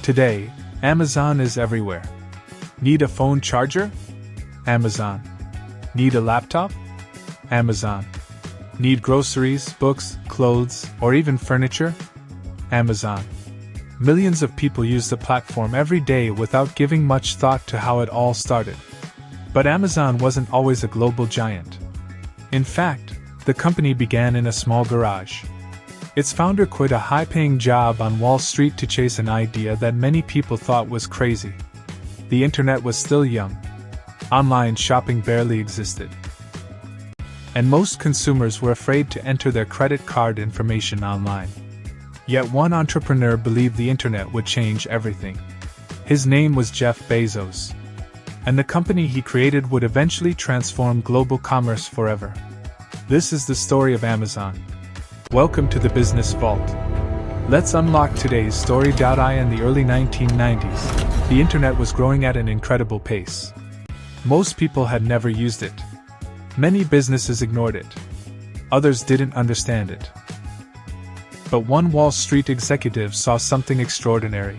Today, Amazon is everywhere. Need a phone charger? Amazon. Need a laptop? Amazon. Need groceries, books, clothes, or even furniture? Amazon. Millions of people use the platform every day without giving much thought to how it all started. But Amazon wasn't always a global giant. In fact, the company began in a small garage. Its founder quit a high-paying job on Wall Street to chase an idea that many people thought was crazy. The internet was still young. Online shopping barely existed. And most consumers were afraid to enter their credit card information online. Yet one entrepreneur believed the internet would change everything. His name was Jeff Bezos. And the company he created would eventually transform global commerce forever. This is the story of Amazon. Welcome to the Business Vault. Let's unlock today's story. In the early 1990s, the internet was growing at an incredible pace. Most people had never used it. Many businesses ignored it. Others didn't understand it. But one Wall Street executive saw something extraordinary.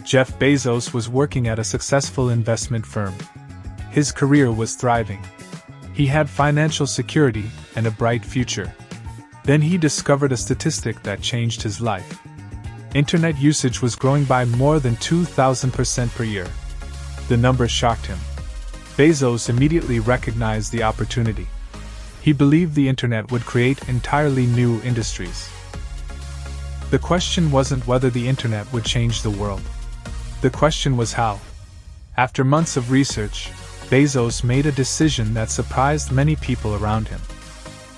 Jeff Bezos was working at a successful investment firm. His career was thriving. He had financial security and a bright future. Then he discovered a statistic that changed his life. Internet usage was growing by more than 2,000% per year. The number shocked him. Bezos immediately recognized the opportunity. He believed the internet would create entirely new industries. The question wasn't whether the internet would change the world. The question was how. After months of research, Bezos made a decision that surprised many people around him.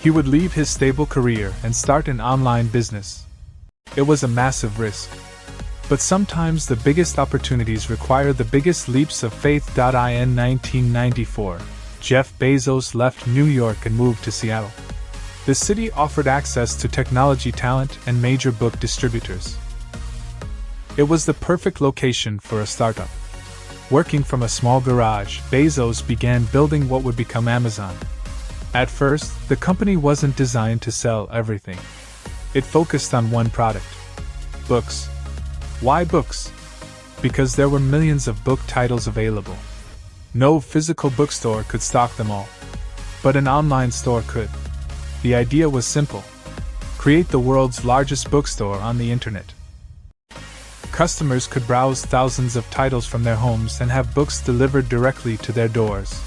He would leave his stable career and start an online business. It was a massive risk. But sometimes the biggest opportunities require the biggest leaps of faith. In 1994, Jeff Bezos left New York and moved to Seattle. The city offered access to technology talent and major book distributors. It was the perfect location for a startup. Working from a small garage, Bezos began building what would become Amazon. At first, the company wasn't designed to sell everything. It focused on one product: books. Why books? Because there were millions of book titles available. No physical bookstore could stock them all. But an online store could. The idea was simple: create the world's largest bookstore on the internet. Customers could browse thousands of titles from their homes and have books delivered directly to their doors.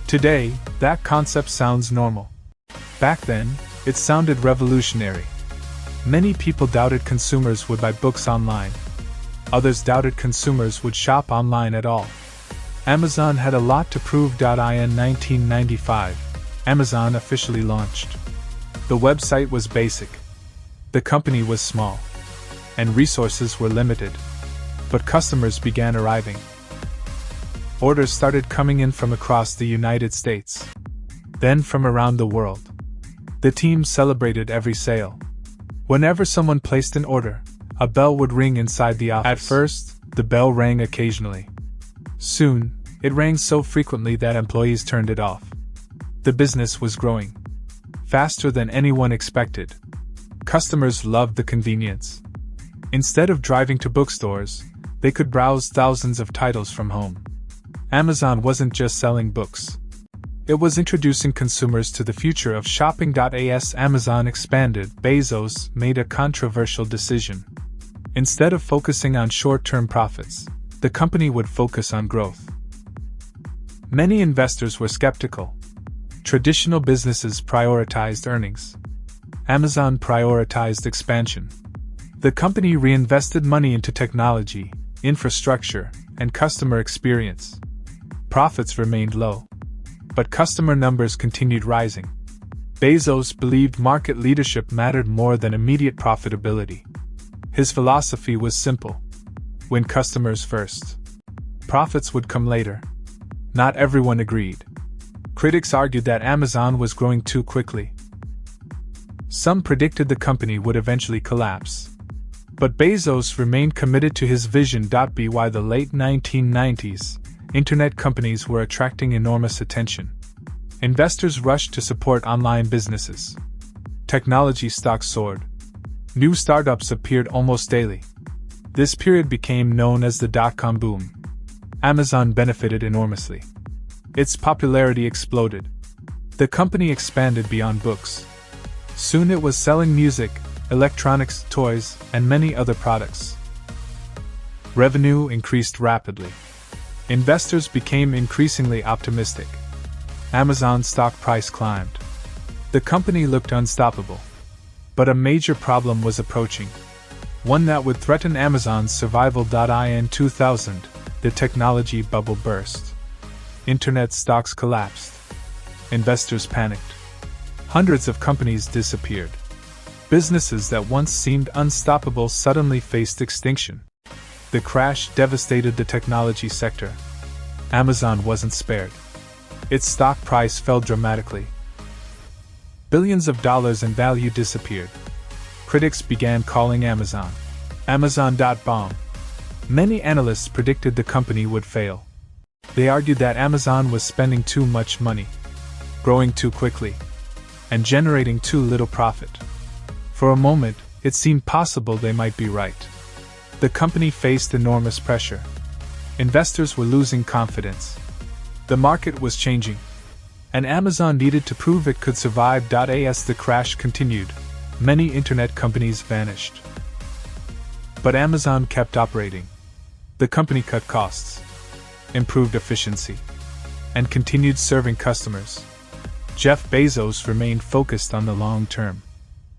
Today, that concept sounds normal. Back then, it sounded revolutionary. Many people doubted consumers would buy books online. Others doubted consumers would shop online at all. Amazon had a lot to prove. In 1995, Amazon officially launched. The website was basic. The company was small. And resources were limited. But customers began arriving. Orders started coming in from across the United States. Then from around the world. The team celebrated every sale. Whenever someone placed an order, a bell would ring inside the office. At first, the bell rang occasionally. Soon, it rang so frequently that employees turned it off. The business was growing. Faster than anyone expected. Customers loved the convenience. Instead of driving to bookstores, they could browse thousands of titles from home. Amazon wasn't just selling books. It was introducing consumers to the future of shopping. As Amazon expanded, Bezos made a controversial decision. Instead of focusing on short-term profits, the company would focus on growth. Many investors were skeptical. Traditional businesses prioritized earnings. Amazon prioritized expansion. The company reinvested money into technology, infrastructure, and customer experience. Profits remained low. But customer numbers continued rising. Bezos believed market leadership mattered more than immediate profitability. His philosophy was simple: win customers first. Profits would come later. Not everyone agreed. Critics argued that Amazon was growing too quickly. Some predicted the company would eventually collapse. But Bezos remained committed to his vision. By the late 1990s, internet companies were attracting enormous attention. Investors rushed to support online businesses. Technology stocks soared. New startups appeared almost daily. This period became known as the dot-com boom. Amazon benefited enormously. Its popularity exploded. The company expanded beyond books. Soon it was selling music, electronics, toys, and many other products. Revenue increased rapidly. Investors became increasingly optimistic. Amazon's stock price climbed. The company looked unstoppable. But a major problem was approaching. One that would threaten Amazon's survival. In 2000, the technology bubble burst. Internet stocks collapsed. Investors panicked. Hundreds of companies disappeared. Businesses that once seemed unstoppable suddenly faced extinction. The crash devastated the technology sector. Amazon wasn't spared. Its stock price fell dramatically. Billions of dollars in value disappeared. Critics began calling Amazon Amazon.bomb. Many analysts predicted the company would fail. They argued that Amazon was spending too much money, growing too quickly, and generating too little profit. For a moment, it seemed possible they might be right. The company faced enormous pressure. Investors were losing confidence. The market was changing, and Amazon needed to prove it could survive. As the crash continued, many internet companies vanished. But Amazon kept operating. The company cut costs, improved efficiency, and continued serving customers. Jeff Bezos remained focused on the long term.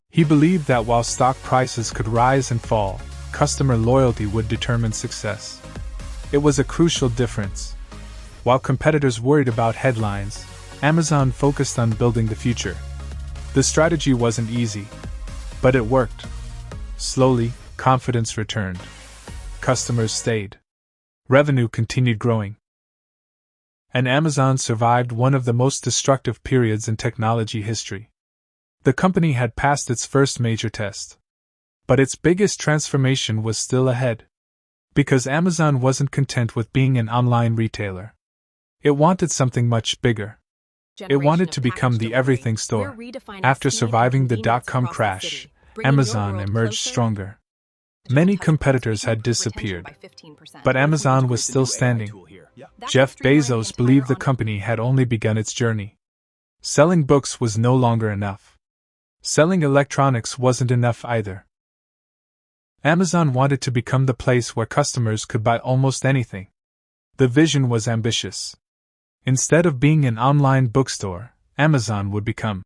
He believed that while stock prices could rise and fall, customer loyalty would determine success. It was a crucial difference. While competitors worried about headlines, Amazon focused on building the future. The strategy wasn't easy, but it worked. Slowly, confidence returned. Customers stayed. Revenue continued growing. And Amazon survived one of the most destructive periods in technology history. The company had passed its first major test. But its biggest transformation was still ahead. Because Amazon wasn't content with being an online retailer. It wanted something much bigger. It wanted to become the everything store. After surviving the dot-com crash, Amazon emerged stronger. Many competitors had disappeared, but Amazon was still standing. Jeff Bezos believed the company had only begun its journey. Selling books was no longer enough. Selling electronics wasn't enough either. Amazon wanted to become the place where customers could buy almost anything. The vision was ambitious. Instead of being an online bookstore, Amazon would become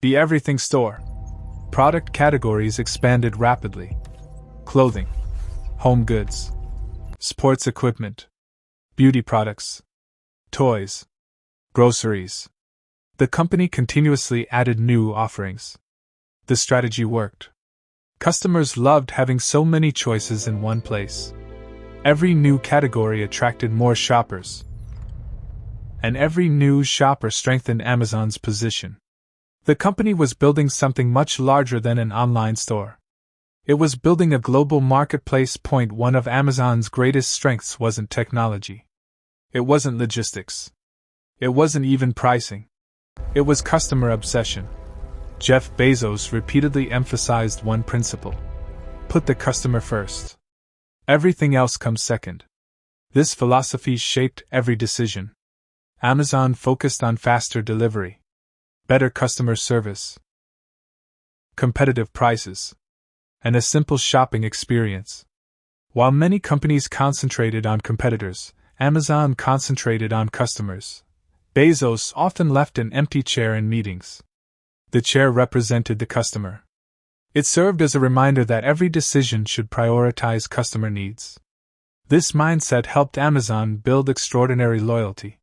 the everything store. Product categories expanded rapidly. Clothing, home goods, sports equipment, beauty products, toys, groceries. The company continuously added new offerings. The strategy worked. Customers loved having so many choices in one place. Every new category attracted more shoppers. And every new shopper strengthened Amazon's position. The company was building something much larger than an online store. It was building a global marketplace. One of Amazon's greatest strengths wasn't technology. It wasn't logistics. It wasn't even pricing. It was customer obsession. Jeff Bezos repeatedly emphasized one principle: put the customer first. Everything else comes second. This philosophy shaped every decision. Amazon focused on faster delivery, better customer service, competitive prices, and a simple shopping experience. While many companies concentrated on competitors, Amazon concentrated on customers. Bezos often left an empty chair in meetings. The chair represented the customer. It served as a reminder that every decision should prioritize customer needs. This mindset helped Amazon build extraordinary loyalty.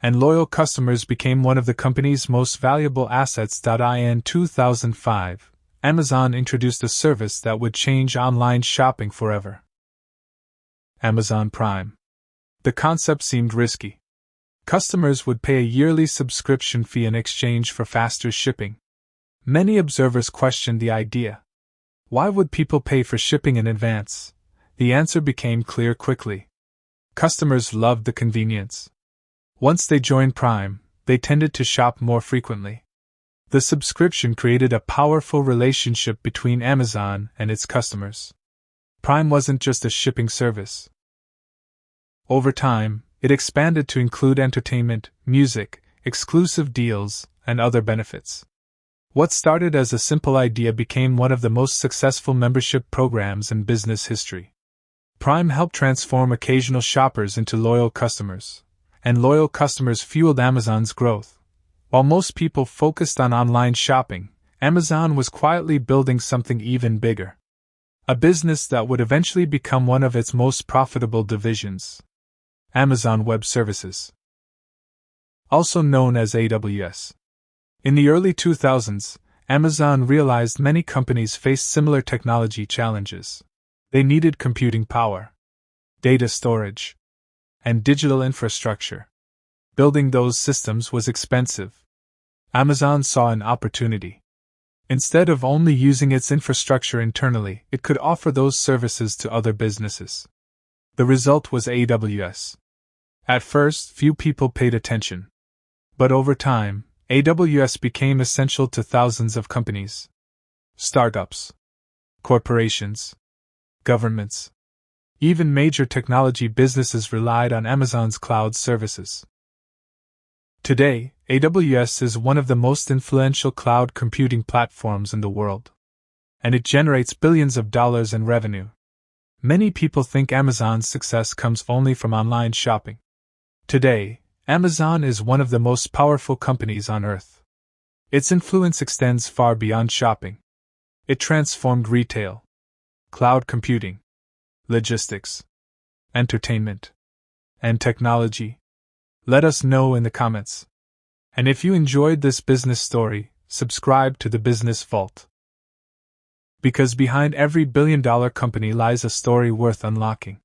And loyal customers became one of the company's most valuable assets. In 2005, Amazon introduced a service that would change online shopping forever: Amazon Prime. The concept seemed risky. Customers would pay a yearly subscription fee in exchange for faster shipping. Many observers questioned the idea. Why would people pay for shipping in advance? The answer became clear quickly. Customers loved the convenience. Once they joined Prime, they tended to shop more frequently. The subscription created a powerful relationship between Amazon and its customers. Prime wasn't just a shipping service. Over time, it expanded to include entertainment, music, exclusive deals, and other benefits. What started as a simple idea became one of the most successful membership programs in business history. Prime helped transform occasional shoppers into loyal customers, and loyal customers fueled Amazon's growth. While most people focused on online shopping, Amazon was quietly building something even bigger. A business that would eventually become one of its most profitable divisions. Amazon Web Services. Also known as AWS. In the early 2000s, Amazon realized many companies faced similar technology challenges. They needed computing power, data storage, and digital infrastructure. Building those systems was expensive. Amazon saw an opportunity. Instead of only using its infrastructure internally, it could offer those services to other businesses. The result was AWS. At first, few people paid attention. But over time, AWS became essential to thousands of companies. Startups, corporations, governments. Even major technology businesses relied on Amazon's cloud services. Today, AWS is one of the most influential cloud computing platforms in the world. And it generates billions of dollars in revenue. Many people think Amazon's success comes only from online shopping. Today, Amazon is one of the most powerful companies on earth. Its influence extends far beyond shopping. It transformed retail, cloud computing, logistics, entertainment, and technology. Let us know in the comments. And if you enjoyed this business story, subscribe to the Business Vault. Because behind every billion-dollar company lies a story worth unlocking.